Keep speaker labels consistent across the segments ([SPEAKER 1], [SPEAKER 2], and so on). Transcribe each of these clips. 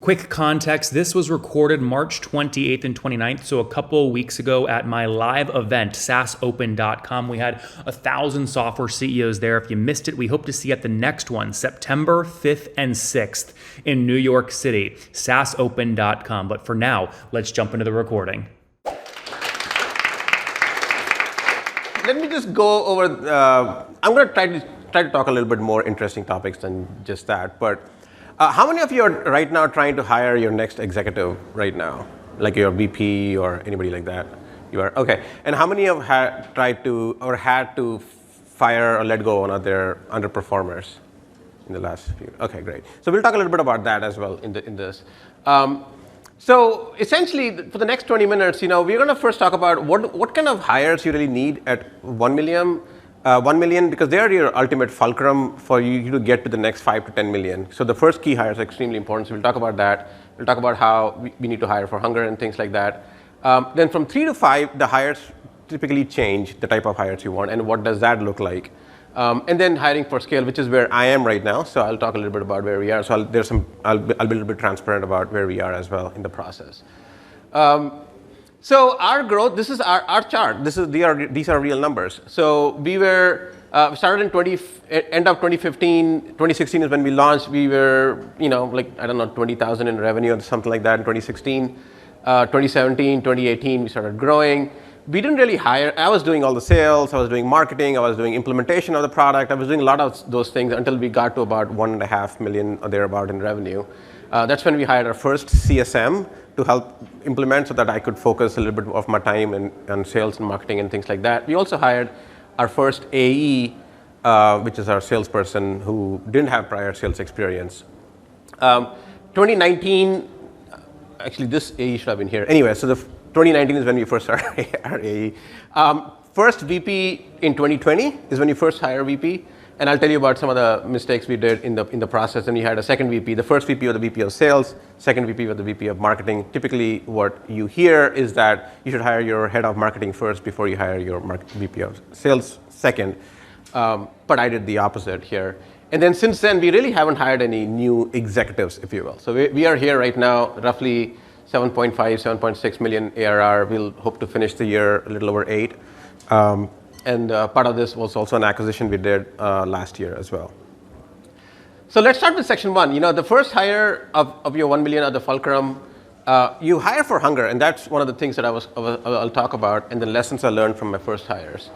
[SPEAKER 1] quick context, this was recorded March 28th and 29th, so a couple weeks ago at my live event, saasopen.com. We had 1,000 software CEOs there. If you missed it, we hope to see you at the next one, September 5th and 6th in New York City, saasopen.com. But for now, let's jump into the recording.
[SPEAKER 2] Let me just go over, I'm going to try to talk a little bit more interesting topics than just that. But how many of you are right now trying to hire your next executive right now? Like your VP or anybody like that? You are? Okay. And how many have tried to or had to fire or let go one of their underperformers in the last few? Okay, great. So we'll talk a little bit about that as well in this. So essentially, for the next 20 minutes, we're going to first talk about what kind of hires you really need at 1 million, because they are your ultimate fulcrum for you to get to the next 5 to 10 million. So the first key hires are extremely important. So we'll talk about that. We'll talk about how we need to hire for hunger and things like that. Then from 3 to 5, the hires typically change the type of hires you want and what does that look like. And then hiring for scale, which is where I am right now. So I'll talk a little bit about where we are. So I'll be a little bit transparent about where we are as well in the process. So our growth, this is our chart. These are real numbers. So we were started in end of 2015, 2016 is when we launched. We were, like, I don't know, 20,000 in revenue or something like that in 2016. 2017, 2018, we started growing. We didn't really hire. I was doing all the sales. I was doing marketing. I was doing implementation of the product. I was doing a lot of those things until we got to about 1.5 million or thereabout in revenue. That's when we hired our first CSM to help implement so that I could focus a little bit of my time on sales and marketing and things like that. We also hired our first AE, which is our salesperson who didn't have prior sales experience. 2019, actually this AE should have been here. Anyway, so 2019 is when we first started our AE. First VP in 2020 is when you first hire VP. And I'll tell you about some of the mistakes we did in the process. And we had a second VP. The first VP was the VP of sales. Second VP was the VP of marketing. Typically, what you hear is that you should hire your head of marketing first before you hire your VP of sales second. But I did the opposite here. And then since then, we really haven't hired any new executives, if you will. So we are here right now, roughly 7.5, 7.6 million ARR. We'll hope to finish the year a little over 8. And part of this was also an acquisition we did last year as well. So let's start with section 1. The first hire of your 1 million of the fulcrum, you hire for hunger, and that's one of the things that I'll talk about, and the lessons I learned from my first hires.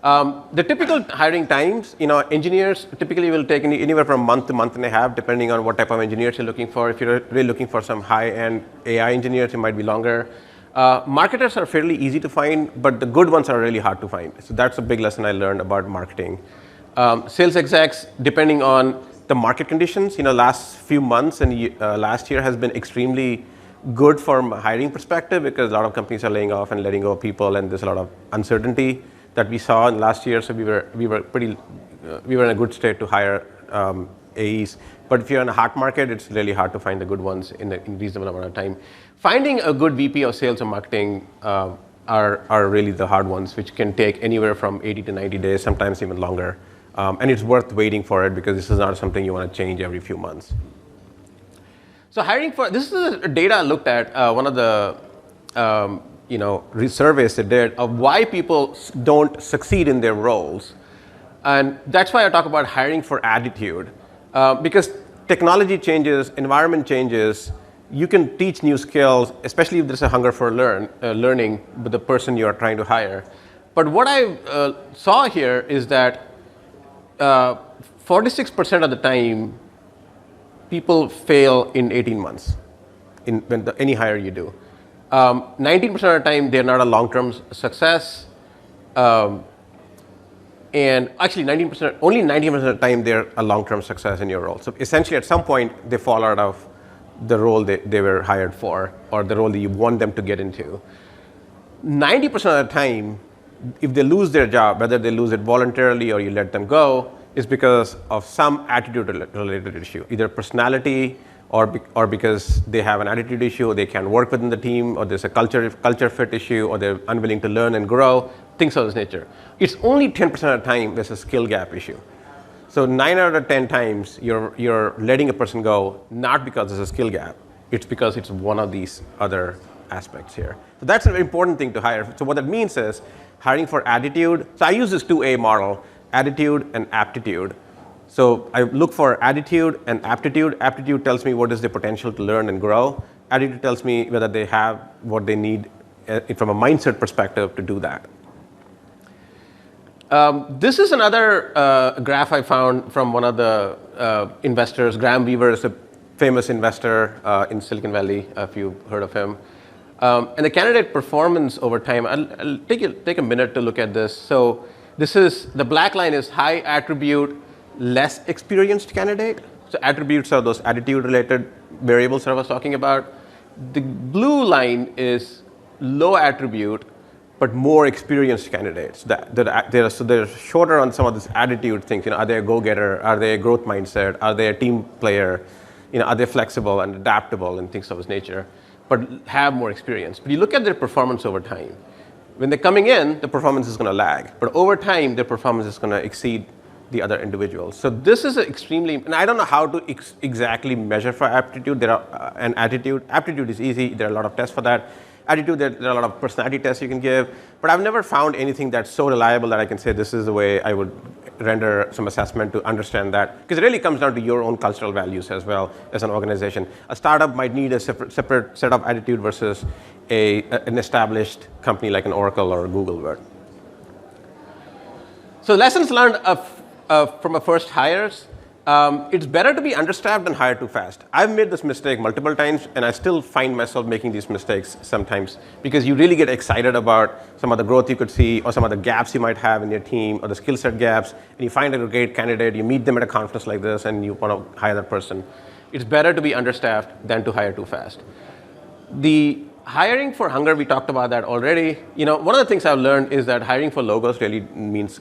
[SPEAKER 2] The typical hiring times, engineers typically will take anywhere from a month to month and a half, depending on what type of engineers you're looking for. If you're really looking for some high-end AI engineers, it might be longer. Marketers are fairly easy to find, but the good ones are really hard to find. So that's a big lesson I learned about marketing. Sales execs, depending on the market conditions, last few months and last year has been extremely good from a hiring perspective because a lot of companies are laying off and letting go of people, and there's a lot of uncertainty that we saw in last year. So we were in a good state to hire AEs. But if you're in a hot market, it's really hard to find the good ones in a reasonable amount of time. Finding a good VP of sales and marketing are really the hard ones, which can take anywhere from 80 to 90 days, sometimes even longer. And it's worth waiting for it because this is not something you want to change every few months. So this is the data I looked at, one of the surveys they did of why people don't succeed in their roles. And that's why I talk about hiring for attitude. Because technology changes, environment changes, you can teach new skills, especially if there's a hunger for learning with the person you are trying to hire. But what I saw here is that 46% of the time, people fail in 18 months in any hire you do. 19% of the time, they're not a long-term success. And actually, only 90% of the time, they're a long-term success in your role. So essentially, at some point, they fall out of the role they were hired for or the role that you want them to get into. 90% of the time, if they lose their job, whether they lose it voluntarily or you let them go, is because of some attitude-related issue, either personality or because they have an attitude issue, or they can't work within the team, or there's a culture fit issue, or they're unwilling to learn and grow, things of this nature. It's only 10% of the time there's a skill gap issue. So 9 out of 10 times you're letting a person go not because there's a skill gap, it's because it's one of these other aspects here. So that's an important thing to hire. So what that means is hiring for attitude. So I use this 2A model, attitude and aptitude. So I look for attitude and aptitude. Aptitude tells me what is the potential to learn and grow. Attitude tells me whether they have what they need from a mindset perspective to do that. This is another graph I found from one of the investors. Graham Weaver is a famous investor in Silicon Valley, if you've heard of him. And the candidate performance over time, I'll take a minute to look at this. So this is, the black line is high attribute, less experienced candidate. So attributes are those attitude-related variables that I was talking about. The blue line is low attribute, but more experienced candidates. They're shorter on some of these attitude things. Are they a go-getter? Are they a growth mindset? Are they a team player? Are they flexible and adaptable and things of this nature, but have more experience? But you look at their performance over time. When they're coming in, the performance is going to lag. But over time, their performance is going to exceed the other individuals. So this is extremely, and I don't know how to exactly measure for aptitude. And attitude. Aptitude is easy. There are a lot of tests for that. Attitude, there are a lot of personality tests you can give. But I've never found anything that's so reliable that I can say this is the way I would render some assessment to understand that. Because it really comes down to your own cultural values as well as an organization. A startup might need a separate set of attitude versus an established company like an Oracle or a Google would. So lessons learned from our first hires. It's better to be understaffed than hire too fast. I've made this mistake multiple times, and I still find myself making these mistakes sometimes because you really get excited about some of the growth you could see or some of the gaps you might have in your team or the skill set gaps, and you find a great candidate, you meet them at a conference like this, and you want to hire that person. It's better to be understaffed than to hire too fast. The hiring for hunger, we talked about that already. One of the things I've learned is that hiring for logos really means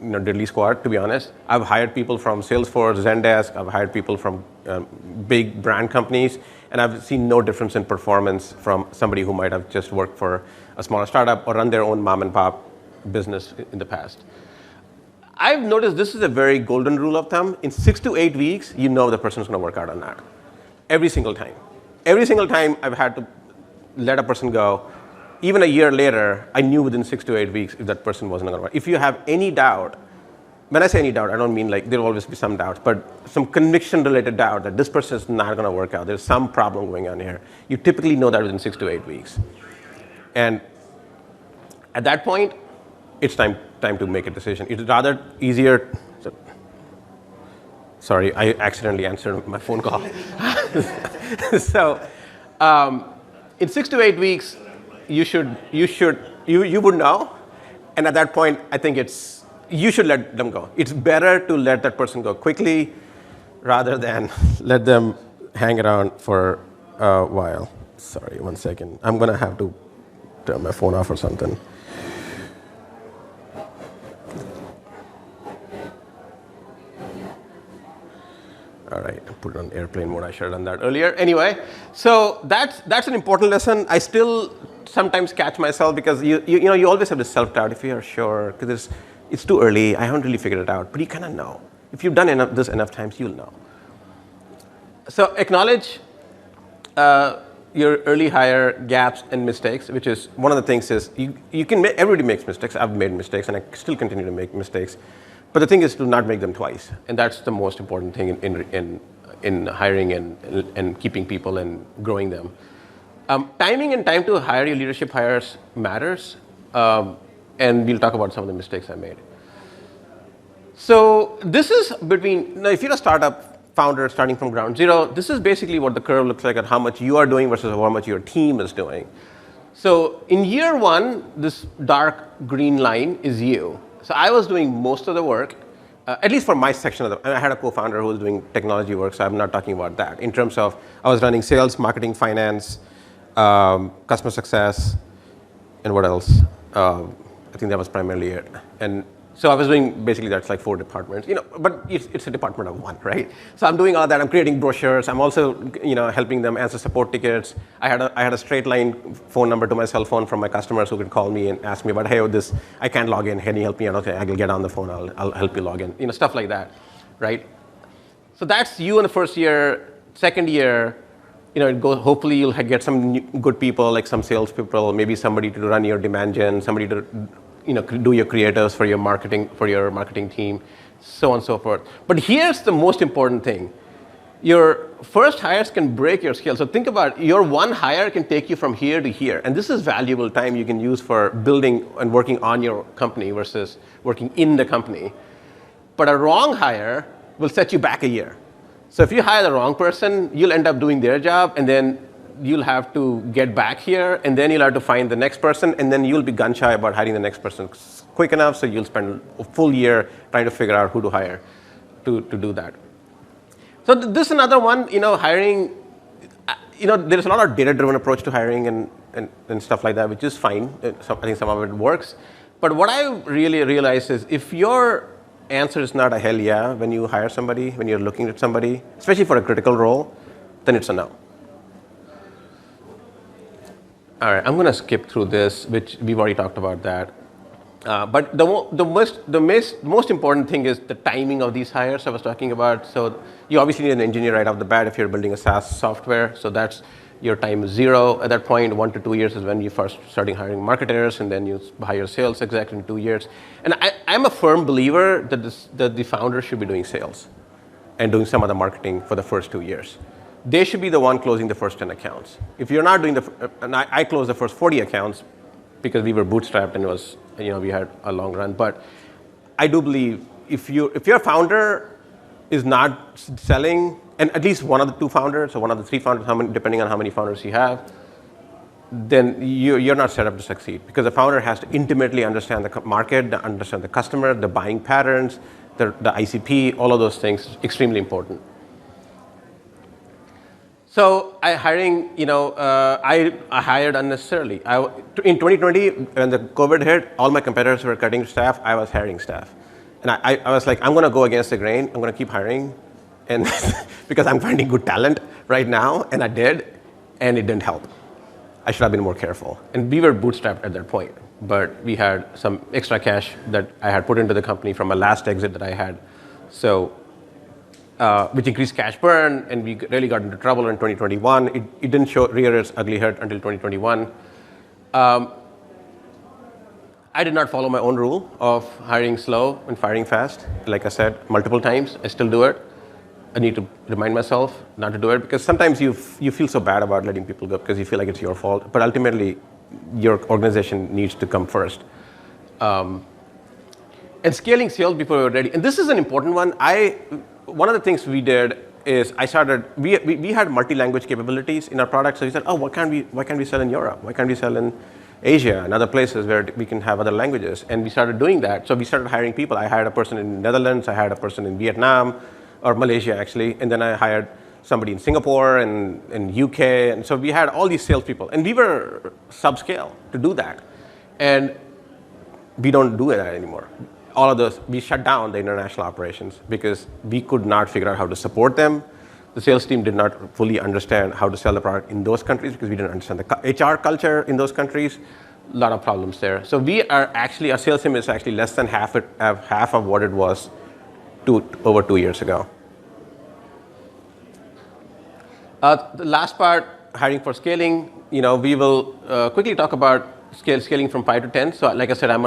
[SPEAKER 2] diddly squat, to be honest. I've hired people from Salesforce, Zendesk. I've hired people from big brand companies, and I've seen no difference in performance from somebody who might have just worked for a smaller startup or run their own mom and pop business in the past. I've noticed this is a very golden rule of thumb. In 6 to 8 weeks, the person's going to work out on that. Every single time. Every single time I've had to let a person go, even a year later, I knew within 6 to 8 weeks if that person wasn't going to work. If you have any doubt, when I say any doubt, I don't mean like there'll always be some doubts, but some conviction-related doubt that this person is not going to work out, there's some problem going on here, you typically know that within 6 to 8 weeks. And at that point, it's time to make a decision. It's rather easier. Sorry, I accidentally answered my phone call. So in 6 to 8 weeks, you would know, and at that point, I think you should let them go. It's better to let that person go quickly rather than let them hang around for a while. Sorry, 1 second. I'm gonna have to turn my phone off or something. All right, put it on airplane mode. I should have done that earlier. Anyway, so that's an important lesson. I still sometimes catch myself because you always have this self-doubt if you are sure because it's too early. I haven't really figured it out, but you kind of know. If you've done this enough times, you'll know. So acknowledge your early hire gaps and mistakes, which is one of the things is everybody makes mistakes. I've made mistakes, and I still continue to make mistakes. But the thing is to not make them twice, and that's the most important thing in hiring and keeping people and growing them. Timing and time to hire your leadership hires matters, and we'll talk about some of the mistakes I made. So this is if you're a startup founder starting from ground zero, this is basically what the curve looks like at how much you are doing versus how much your team is doing. So in year one, this dark green line is you. So I was doing most of the work, at least for my section of I had a co-founder who was doing technology work, so I'm not talking about that. In terms of, I was running sales, marketing, finance, customer success, and what else? I think that was primarily it. And so I was doing, basically that's like 4 departments, but it's a department of 1, right? So I'm doing all that, I'm creating brochures, I'm also, helping them answer support tickets. I had a straight line phone number to my cell phone from my customers who could call me and ask me about, hey, I can't log in, can you help me? And okay, I will get on the phone, I'll help you log in, stuff like that, right? So that's you in the first year. Second year, hopefully you'll get some good people, like some salespeople, maybe somebody to run your demand gen, somebody to do your creatives for your marketing team, so on and so forth. But here's the most important thing. Your first hires can break your scale. So think about your one hire can take you from here to here. And this is valuable time you can use for building and working on your company versus working in the company. But a wrong hire will set you back a year. So if you hire the wrong person, you'll end up doing their job, and then you'll have to get back here, and then you'll have to find the next person, and then you'll be gun shy about hiring the next person quick enough, so you'll spend a full year trying to figure out who to hire to do that. So this is another one, hiring, there's a lot of data-driven approach to hiring and stuff like that, which is fine. I think some of it works. But what I really realized is if your answer is not a hell yeah when you hire somebody, when you're looking at somebody, especially for a critical role, then it's a no. All right, I'm going to skip through this, which we've already talked about that. But the most important thing is the timing of these hires I was talking about. So you obviously need an engineer right off the bat if you're building a SaaS software. So that's your time is zero at that point. 1 to 2 years is when you first starting hiring marketers, and then you hire sales exec in 2 years. And I'm a firm believer that the founder should be doing sales and doing some of the marketing for the first 2 years. They should be the one closing the first 10 accounts. If you're not doing and I closed the first 40 accounts because we were bootstrapped and it was, we had a long run. But I do believe if your founder is not selling, and at least one of the 2 founders or one of the 3 founders, depending on how many founders you have, then you're not set up to succeed, because the founder has to intimately understand the market, understand the customer, the buying patterns, the ICP, all of those things, extremely important. So I hired unnecessarily. In 2020, when the COVID hit, all my competitors were cutting staff. I was hiring staff. And I was like, I'm going to go against the grain. I'm going to keep hiring, and because I'm finding good talent right now, and I did, and it didn't help. I should have been more careful. And we were bootstrapped at that point, but we had some extra cash that I had put into the company from a last exit that I had. So which increased cash burn, and we really got into trouble in 2021. It didn't rear its ugly head until 2021. I did not follow my own rule of hiring slow and firing fast. Like I said multiple times, I still do it. I need to remind myself not to do it, because sometimes you feel so bad about letting people go because you feel like it's your fault. But ultimately, your organization needs to come first. And scaling sales before we're ready. And this is an important one. One of the things we did is we had multi-language capabilities in our product. So we said, why can't we sell in Europe? Why can't we sell in Asia and other places where we can have other languages? And we started doing that. So we started hiring people. I hired a person in the Netherlands. I hired a person in Vietnam, or Malaysia actually. And then I hired somebody in Singapore and in UK. And so we had all these salespeople. And we were subscale to do that. And we don't do that anymore. All of those, we shut down the international operations because we could not figure out how to support them. The sales team did not fully understand how to sell the product in those countries because we didn't understand the HR culture in those countries. A lot of problems there. So our sales team is actually less than half of what it was over 2 years ago. The last part, hiring for scaling, we will quickly talk about scaling from 5 to 10. So like I said, I'm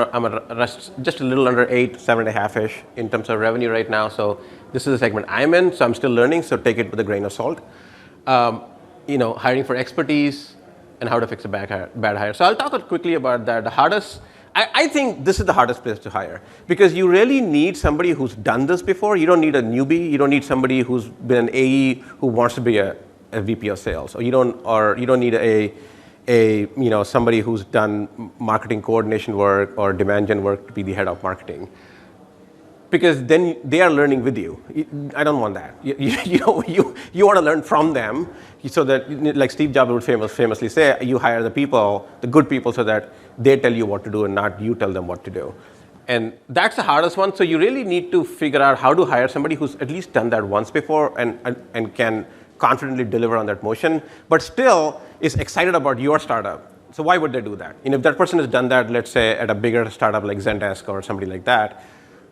[SPEAKER 2] just a little under 8, 7.5-ish in terms of revenue right now. So this is the segment I'm in, so I'm still learning, so take it with a grain of salt. Hiring for expertise and how to fix a bad hire. So I'll talk quickly about that. I think this is the hardest place to hire, because you really need somebody who's done this before. You don't need a newbie. You don't need somebody who's been an AE who wants to be a VP of sales, or you don't need somebody who's done marketing coordination work or demand gen work to be the head of marketing, because then they are learning with you. I don't want that. You want to learn from them, so that, like Steve Jobs would famously say, you hire the good people, so that they tell you what to do and not you tell them what to do. And that's the hardest one. So you really need to figure out how to hire somebody who's at least done that once before and can confidently deliver on that motion, but still is excited about your startup. So why would they do that? If that person has done that, let's say at a bigger startup like Zendesk or somebody like that,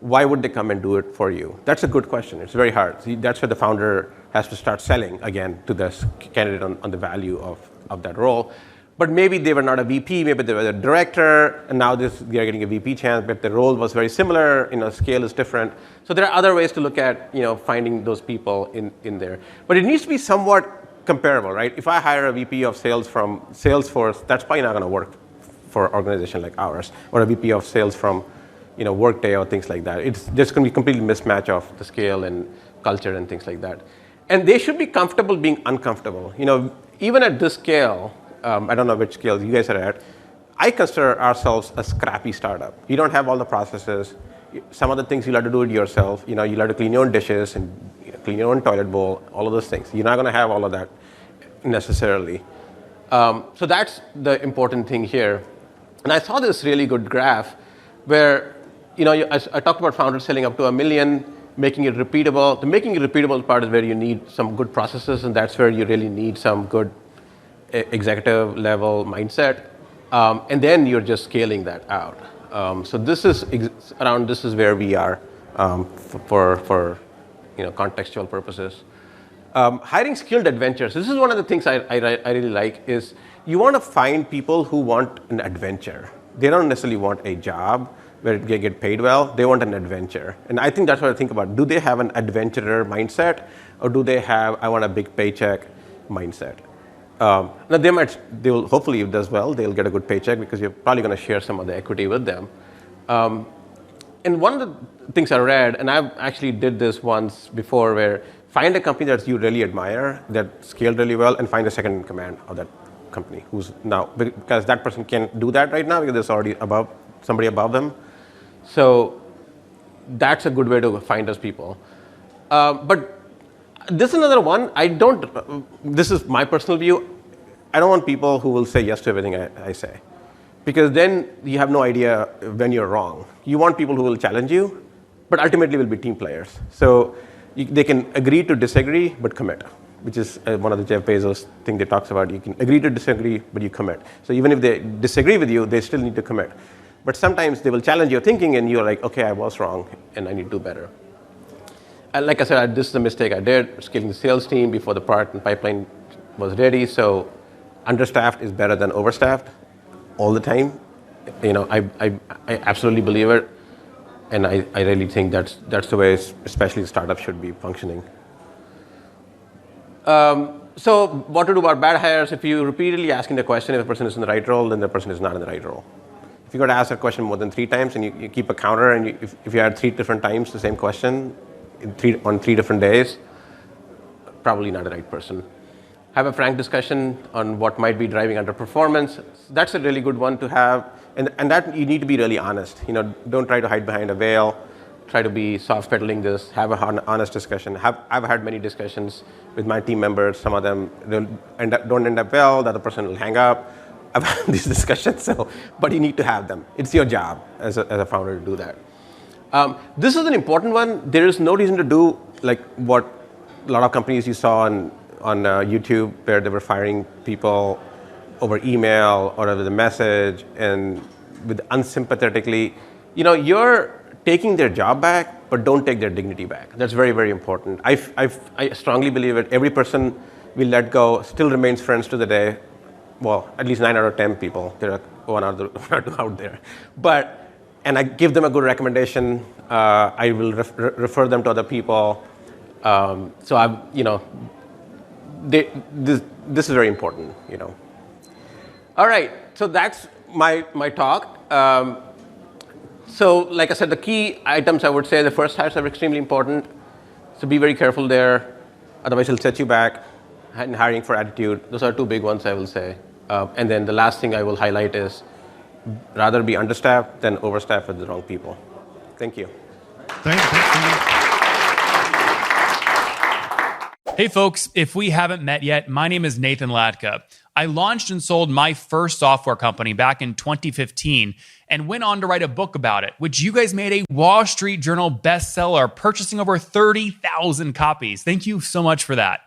[SPEAKER 2] why would they come and do it for you? That's a good question. It's very hard. See, that's where the founder has to start selling again to this candidate on the value of that role. But maybe they were not a VP, maybe they were a director, and now they're getting a VP chance, but the role was very similar, scale is different. So there are other ways to look at, finding those people in there. But it needs to be somewhat comparable, right? If I hire a VP of sales from Salesforce, that's probably not going to work for an organization like ours, or a VP of sales from, Workday or things like that. It's just going to be completely mismatch of the scale and culture and things like that. And they should be comfortable being uncomfortable. Even at this scale, I don't know which scale you guys are at, I consider ourselves a scrappy startup. You don't have all the processes. Some of the things you'll have to do it yourself. You'll have to clean your own dishes and clean your own toilet bowl, all of those things. You're not going to have all of that necessarily. So that's the important thing here. And I saw this really good graph where, I talked about founders selling up to $1 million, making it repeatable. The making it repeatable part is where you need some good processes, and that's where you really need some good executive level mindset. And then you're just scaling that out. So this is where we are for contextual purposes. Hiring skilled adventurers. This is one of the things I really like is you want to find people who want an adventure. They don't necessarily want a job where they get paid well. They want an adventure. And I think that's what I think about. Do they have an adventurer mindset, or do they have, I want a big paycheck mindset? Now they will, hopefully if it does well, they'll get a good paycheck because you're probably going to share some of the equity with them. And one of the things I read, and I've actually did this once before, where find a company that you really admire, that scaled really well, and find a second in command of that company who's now, because that person can't do that right now because there's already somebody above them. So that's a good way to find those people. But this is another one. This is my personal view. I don't want people who will say yes to everything I say, because then you have no idea when you're wrong. You want people who will challenge you, but ultimately will be team players. So they can agree to disagree, but commit, which is one of the Jeff Bezos thing that talks about. You can agree to disagree, but you commit. So even if they disagree with you, they still need to commit. But sometimes they will challenge your thinking, and you're like, okay, I was wrong, and I need to do better. And like I said, this is a mistake I did, scaling the sales team before the product and pipeline was ready. So understaffed is better than overstaffed all the time. I absolutely believe it. And I really think that's the way, especially startups should be functioning. So what to do about bad hires? If you repeatedly asking the question if the person is in the right role, then the person is not in the right role. If you got to ask that question more than 3 times, and you keep a counter, and if you had 3 different times the same question on 3 different days, probably not the right person. Have a frank discussion on what might be driving underperformance. That's a really good one to have, and that you need to be really honest. Don't try to hide behind a veil. Try to be soft pedaling this. Have an honest discussion. I've had many discussions with my team members. Some of them don't end up well. The other person will hang up. I've had these discussions. But you need to have them. It's your job as a founder to do that. This is an important one. There is no reason to do like what a lot of companies you saw on YouTube, where they were firing people over email or over the message and with unsympathetically. You're taking their job back, but don't take their dignity back. That's very, very important. I strongly believe it. Every person we let go still remains friends to the day. Well, at least 9 out of 10 people. There are one or two out there. And I give them a good recommendation. I will refer them to other people. This is very important, All right, so that's my talk. So like I said, the key items I would say, the first hires are extremely important. So be very careful there. Otherwise, it'll set you back. And hiring for attitude. Those are 2 big ones, I will say. And then the last thing I will highlight is rather be understaffed than overstaffed with the wrong people. Thank you.
[SPEAKER 3] Thank you.
[SPEAKER 1] Hey folks, if we haven't met yet, my name is Nathan Latka. I launched and sold my first software company back in 2015 and went on to write a book about it, which you guys made a Wall Street Journal bestseller, purchasing over 30,000 copies. Thank you so much for that.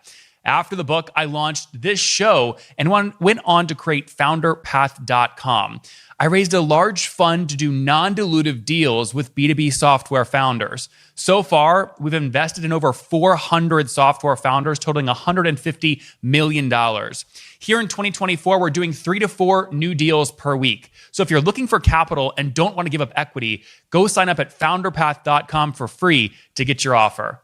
[SPEAKER 1] After the book, I launched this show and went on to create founderpath.com. I raised a large fund to do non-dilutive deals with B2B software founders. So far, we've invested in over 400 software founders, totaling $150 million. Here in 2024, we're doing 3 to 4 new deals per week. So if you're looking for capital and don't want to give up equity, go sign up at founderpath.com for free to get your offer.